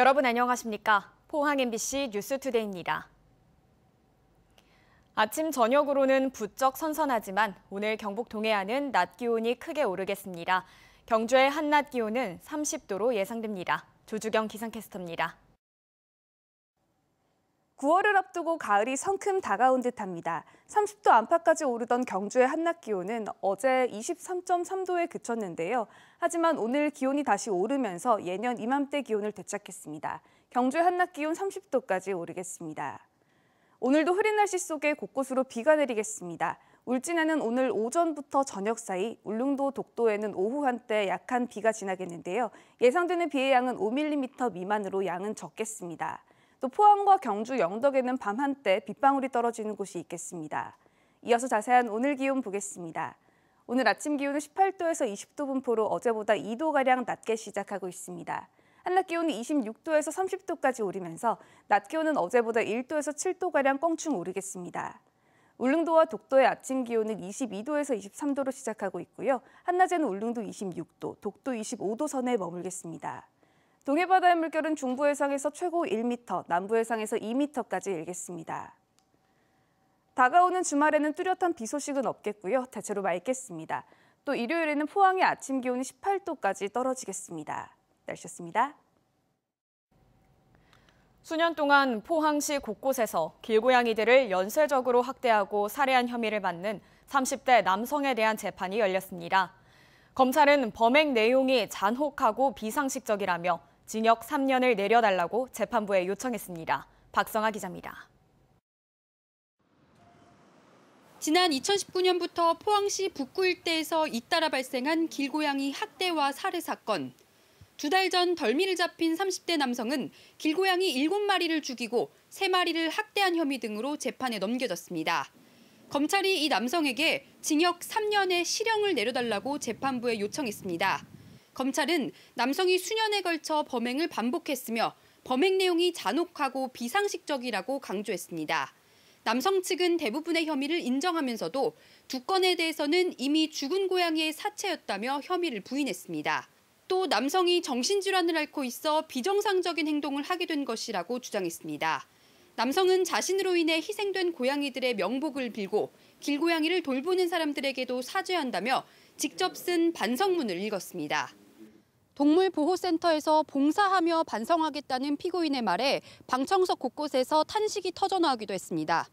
여러분 안녕하십니까? 포항 MBC 뉴스투데이입니다. 아침 저녁으로는 부쩍 선선하지만 오늘 경북 동해안은 낮 기온이 크게 오르겠습니다. 경주의 한낮 기온은 30도로 예상됩니다. 조주경 기상캐스터입니다. 9월을 앞두고 가을이 성큼 다가온 듯합니다. 30도 안팎까지 오르던 경주의 한낮 기온은 어제 23.3도에 그쳤는데요. 하지만 오늘 기온이 다시 오르면서 예년 이맘때 기온을 되찾겠습니다. 경주의 한낮 기온 30도까지 오르겠습니다. 오늘도 흐린 날씨 속에 곳곳으로 비가 내리겠습니다. 울진에는 오늘 오전부터 저녁 사이, 울릉도, 독도에는 오후 한때 약한 비가 지나겠는데요. 예상되는 비의 양은 5mm 미만으로 양은 적겠습니다. 또 포항과 경주, 영덕에는 밤 한때 빗방울이 떨어지는 곳이 있겠습니다. 이어서 자세한 오늘 기온 보겠습니다. 오늘 아침 기온은 18도에서 20도 분포로 어제보다 2도가량 낮게 시작하고 있습니다. 한낮 기온은 26도에서 30도까지 오르면서 낮 기온은 어제보다 1도에서 7도가량 껑충 오르겠습니다. 울릉도와 독도의 아침 기온은 22도에서 23도로 시작하고 있고요. 한낮에는 울릉도 26도, 독도 25도 선에 머물겠습니다. 동해바다의 물결은 중부 해상에서 최고 1m, 남부 해상에서 2m까지 일겠습니다. 다가오는 주말에는 뚜렷한 비 소식은 없겠고요. 대체로 맑겠습니다. 또 일요일에는 포항의 아침 기온이 18도까지 떨어지겠습니다. 날씨였습니다. 수년 동안 포항시 곳곳에서 길고양이들을 연쇄적으로 학대하고 살해한 혐의를 받는 30대 남성에 대한 재판이 열렸습니다. 검찰은 범행 내용이 잔혹하고 비상식적이라며 징역 3년을 내려달라고 재판부에 요청했습니다. 박성아 기자입니다. 지난 2019년부터 포항시 북구 일대에서 잇따라 발생한 길고양이 학대와 살해 사건. 2달 전 덜미를 잡힌 30대 남성은 길고양이 7마리를 죽이고 3마리를 학대한 혐의 등으로 재판에 넘겨졌습니다. 검찰이 이 남성에게 징역 3년의 실형을 내려달라고 재판부에 요청했습니다. 검찰은 남성이 수년에 걸쳐 범행을 반복했으며 범행 내용이 잔혹하고 비상식적이라고 강조했습니다. 남성 측은 대부분의 혐의를 인정하면서도 2건에 대해서는 이미 죽은 고양이의 사체였다며 혐의를 부인했습니다. 또 남성이 정신질환을 앓고 있어 비정상적인 행동을 하게 된 것이라고 주장했습니다. 남성은 자신으로 인해 희생된 고양이들의 명복을 빌고 길고양이를 돌보는 사람들에게도 사죄한다며 직접 쓴 반성문을 읽었습니다. 동물보호센터에서 봉사하며 반성하겠다는 피고인의 말에 방청석 곳곳에서 탄식이 터져나오기도 했습니다.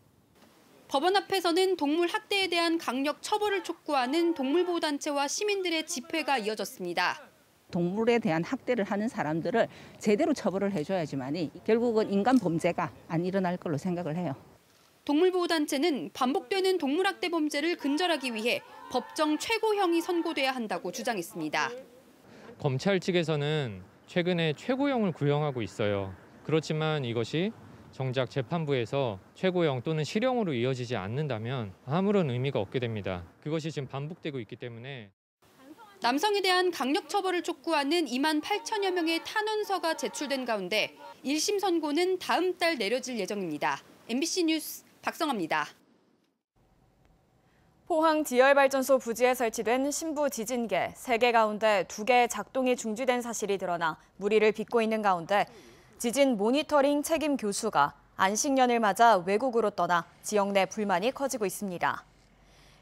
법원 앞에서는 동물 학대에 대한 강력 처벌을 촉구하는 동물보호단체와 시민들의 집회가 이어졌습니다. 동물에 대한 학대를 하는 사람들을 제대로 처벌을 해줘야지만이 결국은 인간 범죄가 안 일어날 걸로 생각을 해요. 동물보호단체는 반복되는 동물학대 범죄를 근절하기 위해 법정 최고형이 선고돼야 한다고 주장했습니다. 검찰 측에서는 최근에 최고형을 구형하고 있어요. 그렇지만 이것이 정작 재판부에서 최고형 또는 실형으로 이어지지 않는다면 아무런 의미가 없게 됩니다. 그것이 지금 반복되고 있기 때문에. 남성에 대한 강력 처벌을 촉구하는 2만 8천여 명의 탄원서가 제출된 가운데 1심 선고는 다음 달 내려질 예정입니다. MBC 뉴스 박성아입니다. 포항 지열발전소 부지에 설치된 신부 지진계 3개 가운데 2개의 작동이 중지된 사실이 드러나 물의를 빚고 있는 가운데 지진 모니터링 책임 교수가 안식년을 맞아 외국으로 떠나 지역 내 불만이 커지고 있습니다.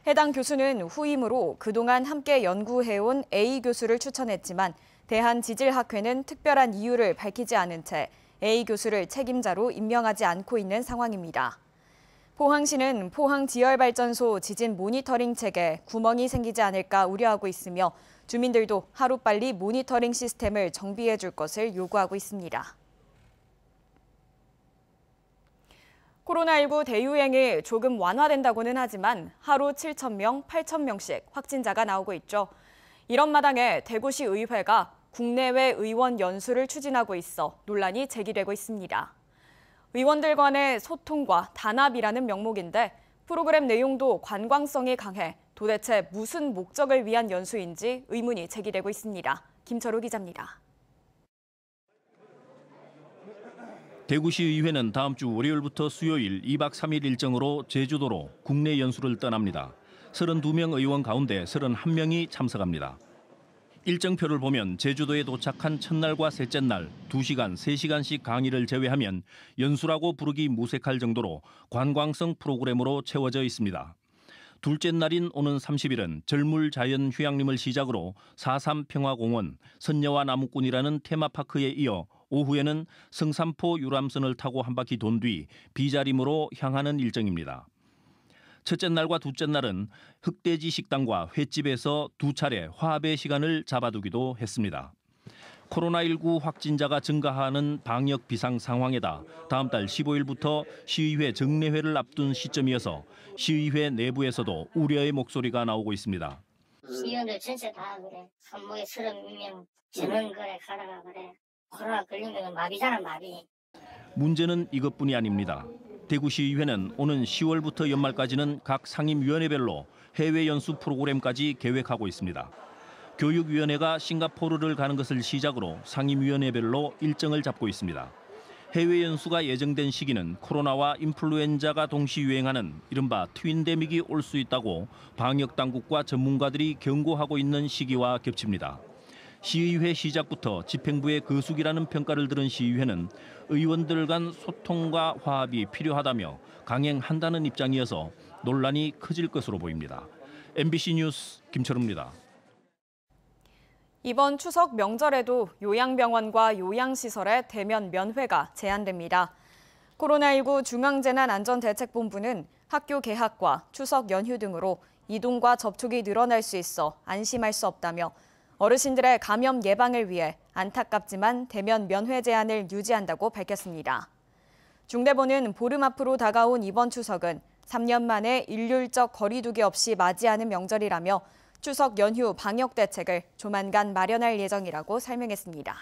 해당 교수는 후임으로 그동안 함께 연구해온 A 교수를 추천했지만 대한지질학회는 특별한 이유를 밝히지 않은 채 A 교수를 책임자로 임명하지 않고 있는 상황입니다. 포항시는 포항 지열발전소 지진 모니터링 체계에 구멍이 생기지 않을까 우려하고 있으며 주민들도 하루빨리 모니터링 시스템을 정비해 줄 것을 요구하고 있습니다. 코로나19 대유행이 조금 완화된다고는 하지만 하루 7,000명, 8,000명씩 확진자가 나오고 있죠. 이런 마당에 대구시 의회가 국내외 의원 연수를 추진하고 있어 논란이 제기되고 있습니다. 의원들 간의 소통과 단합이라는 명목인데 프로그램 내용도 관광성이 강해 도대체 무슨 목적을 위한 연수인지 의문이 제기되고 있습니다. 김철우 기자입니다. 대구시 의회는 다음 주 월요일부터 수요일 2박 3일 일정으로 제주도로 국내 연수를 떠납니다. 32명 의원 가운데 31명이 참석합니다. 일정표를 보면 제주도에 도착한 첫날과 셋째 날 2시간, 3시간씩 강의를 제외하면 연수라고 부르기 무색할 정도로 관광성 프로그램으로 채워져 있습니다. 둘째 날인 오는 30일은 절물 자연 휴양림을 시작으로 4.3 평화공원, 선녀와 나무꾼이라는 테마파크에 이어 오후에는 성산포 유람선을 타고 한 바퀴 돈 뒤 비자림으로 향하는 일정입니다. 첫째 날과 둘째 날은 흑돼지 식당과 횟집에서 2차례 화합의 시간을 잡아두기도 했습니다. 코로나19 확진자가 증가하는 방역 비상 상황에다 다음 달 15일부터 시의회 정례회를 앞둔 시점이어서 시의회 내부에서도 우려의 목소리가 나오고 있습니다. 시의원들 전체 다 그래. 손목에 30명 저는 그래 가라가 그래. 코로나 걸리면 마비잖아 마비. 문제는 이것뿐이 아닙니다. 대구시의회는 오는 10월부터 연말까지는 각 상임위원회별로 해외 연수 프로그램까지 계획하고 있습니다. 교육위원회가 싱가포르를 가는 것을 시작으로 상임위원회별로 일정을 잡고 있습니다. 해외 연수가 예정된 시기는 코로나와 인플루엔자가 동시 유행하는 이른바 트윈데믹이 올 수 있다고 방역당국과 전문가들이 경고하고 있는 시기와 겹칩니다. 시의회 시작부터 집행부의 거수기라는 평가를 들은 시의회는 의원들 간 소통과 화합이 필요하다며 강행한다는 입장이어서 논란이 커질 것으로 보입니다. MBC 뉴스 김철우입니다. 이번 추석 명절에도 요양병원과 요양시설의 대면 면회가 제한됩니다. 코로나19 중앙재난안전대책본부는 학교 개학과 추석 연휴 등으로 이동과 접촉이 늘어날 수 있어 안심할 수 없다며 어르신들의 감염 예방을 위해 안타깝지만 대면 면회 제한을 유지한다고 밝혔습니다. 중대본은 보름 앞으로 다가온 이번 추석은 3년 만에 일률적 거리 두기 없이 맞이하는 명절이라며 추석 연휴 방역 대책을 조만간 마련할 예정이라고 설명했습니다.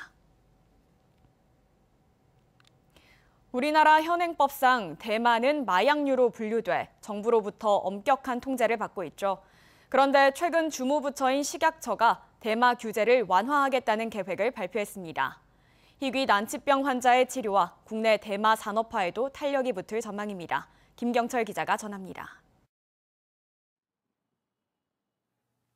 우리나라 현행법상 대마는 마약류로 분류돼 정부로부터 엄격한 통제를 받고 있죠. 그런데 최근 주무부처인 식약처가 대마 규제를 완화하겠다는 계획을 발표했습니다. 희귀 난치병 환자의 치료와 국내 대마 산업화에도 탄력이 붙을 전망입니다. 김경철 기자가 전합니다.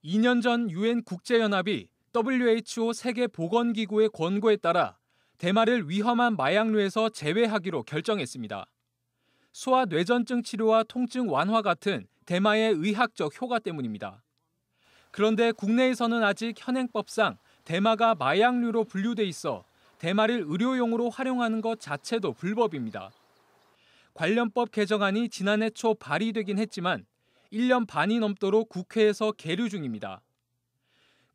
2년 전 유엔 국제연합이 WHO 세계보건기구의 권고에 따라 대마를 위험한 마약류에서 제외하기로 결정했습니다. 소아 뇌전증 치료와 통증 완화 같은 대마의 의학적 효과 때문입니다. 그런데 국내에서는 아직 현행법상 대마가 마약류로 분류돼 있어 대마를 의료용으로 활용하는 것 자체도 불법입니다. 관련법 개정안이 지난해 초 발의되긴 했지만 1년 반이 넘도록 국회에서 계류 중입니다.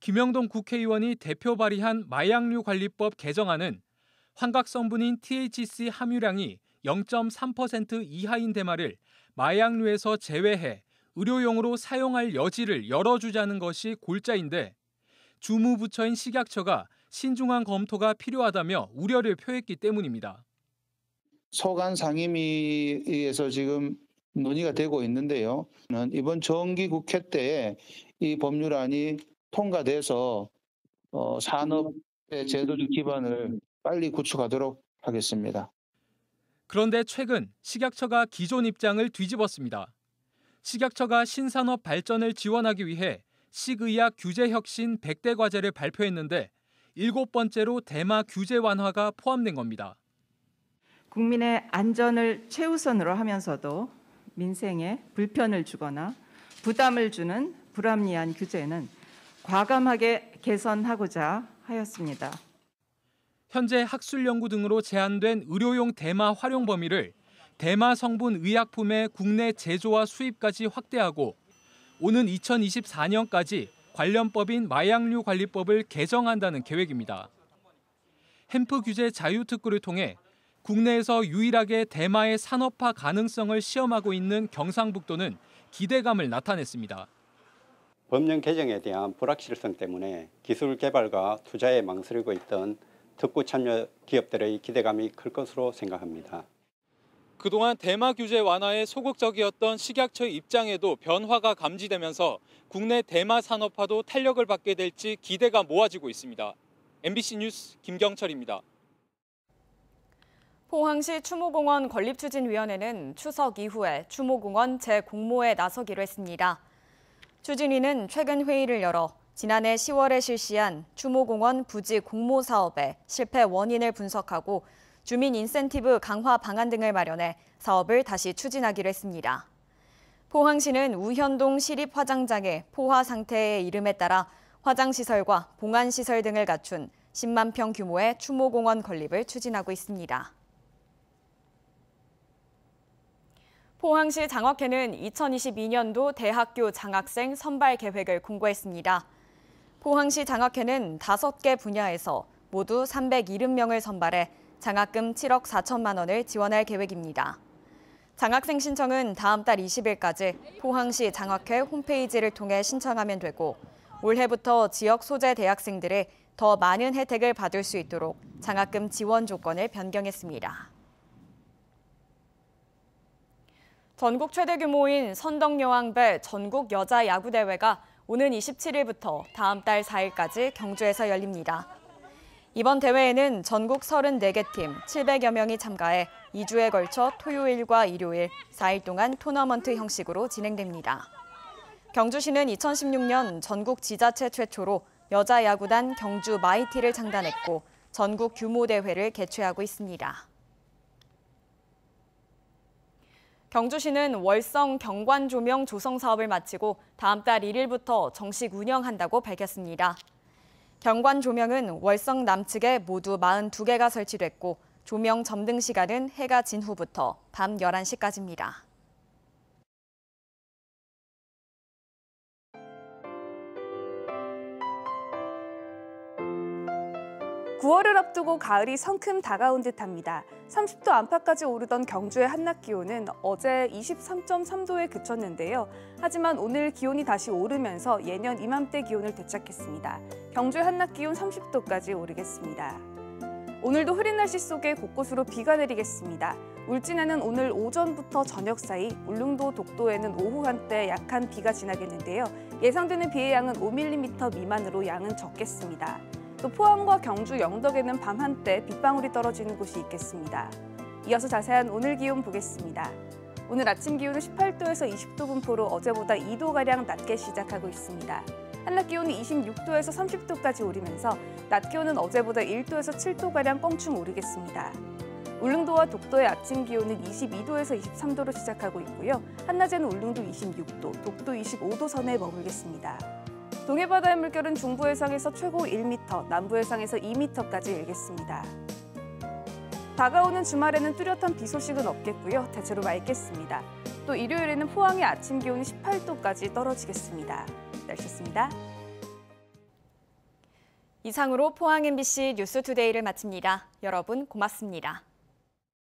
김영동 국회의원이 대표 발의한 마약류 관리법 개정안은 환각 성분인 THC 함유량이 0.3% 이하인 대마를 마약류에서 제외해 의료용으로 사용할 여지를 열어주자는 것이 골자인데 주무부처인 식약처가 신중한 검토가 필요하다며 우려를 표했기 때문입니다. 소관 상임위에서 지금 논의가 되고 있는데요. 이번 정기국회 때 이 법률안이 통과돼서 산업의 제도적 기반을 빨리 구축하도록 하겠습니다. 그런데 최근 식약처가 기존 입장을 뒤집었습니다. 식약처가 신산업 발전을 지원하기 위해 식의약 규제 혁신 100대 과제를 발표했는데 7번째로 대마 규제 완화가 포함된 겁니다. 국민의 안전을 최우선으로 하면서도 민생에 불편을 주거나 부담을 주는 불합리한 규제는 과감하게 개선하고자 하였습니다. 현재 학술 연구 등으로 제한된 의료용 대마 활용 범위를 대마 성분 의약품의 국내 제조와 수입까지 확대하고 오는 2024년까지 관련법인 마약류 관리법을 개정한다는 계획입니다. 햄프 규제 자유특구를 통해 국내에서 유일하게 대마의 산업화 가능성을 시험하고 있는 경상북도는 기대감을 나타냈습니다. 법령 개정에 대한 불확실성 때문에 기술 개발과 투자에 망설이고 있던 특구 참여 기업들의 기대감이 클 것으로 생각합니다. 그동안 대마 규제 완화에 소극적이었던 식약처의 입장에도 변화가 감지되면서 국내 대마 산업화도 탄력을 받게 될지 기대가 모아지고 있습니다. MBC 뉴스 김경철입니다. 포항시 추모공원 건립추진위원회는 추석 이후에 추모공원 재공모에 나서기로 했습니다. 추진위는 최근 회의를 열어 지난해 10월에 실시한 추모공원 부지 공모 사업의 실패 원인을 분석하고 주민 인센티브 강화 방안 등을 마련해 사업을 다시 추진하기로 했습니다. 포항시는 우현동 시립화장장의 포화 상태의 이름에 따라 화장시설과 봉안시설 등을 갖춘 10만 평 규모의 추모공원 건립을 추진하고 있습니다. 포항시 장학회는 2022년도 대학교 장학생 선발 계획을 공고했습니다. 포항시 장학회는 5개 분야에서 모두 370명을 선발해 장학금 7억 4천만 원을 지원할 계획입니다. 장학생 신청은 다음 달 20일까지 포항시 장학회 홈페이지를 통해 신청하면 되고 올해부터 지역 소재 대학생들이 더 많은 혜택을 받을 수 있도록 장학금 지원 조건을 변경했습니다. 전국 최대 규모인 선덕여왕배 전국 여자 야구대회가 오는 27일부터 다음 달 4일까지 경주에서 열립니다. 이번 대회에는 전국 34개 팀 700여 명이 참가해 2주에 걸쳐 토요일과 일요일 4일 동안 토너먼트 형식으로 진행됩니다. 경주시는 2016년 전국 지자체 최초로 여자 야구단 경주 마이티를 창단했고 전국 규모 대회를 개최하고 있습니다. 경주시는 월성 경관 조명 조성 사업을 마치고 다음 달 1일부터 정식 운영한다고 밝혔습니다. 경관 조명은 월성 남측에 모두 42개가 설치됐고 조명 점등 시간은 해가 진 후부터 밤 11시까지입니다. (9월을) 앞두고 가을이 성큼 다가온 듯합니다. 30도 안팎까지 오르던 경주의 한낮 기온은 어제 23.3도에 그쳤는데요. 하지만 오늘 기온이 다시 오르면서 예년 이맘때 기온을 되찾겠습니다. 경주의 한낮 기온 30도까지 오르겠습니다. 오늘도 흐린 날씨 속에 곳곳으로 비가 내리겠습니다. 울진에는 오늘 오전부터 저녁 사이, 울릉도, 독도에는 오후 한때 약한 비가 지나겠는데요. 예상되는 비의 양은 5mm 미만으로 양은 적겠습니다. 또 포항과 경주, 영덕에는 밤 한때 빗방울이 떨어지는 곳이 있겠습니다. 이어서 자세한 오늘 기온 보겠습니다. 오늘 아침 기온은 18도에서 20도 분포로 어제보다 2도가량 낮게 시작하고 있습니다. 한낮 기온은 26도에서 30도까지 오르면서 낮 기온은 어제보다 1도에서 7도가량 껑충 오르겠습니다. 울릉도와 독도의 아침 기온은 22도에서 23도로 시작하고 있고요. 한낮에는 울릉도 26도, 독도 25도 선에 머물겠습니다. 동해바다의 물결은 중부 해상에서 최고 1m, 남부 해상에서 2m까지 일겠습니다. 다가오는 주말에는 뚜렷한 비 소식은 없겠고요. 대체로 맑겠습니다. 또 일요일에는 포항의 아침 기온이 18도까지 떨어지겠습니다. 날씨였습니다. 이상으로 포항 MBC 뉴스투데이를 마칩니다. 여러분 고맙습니다.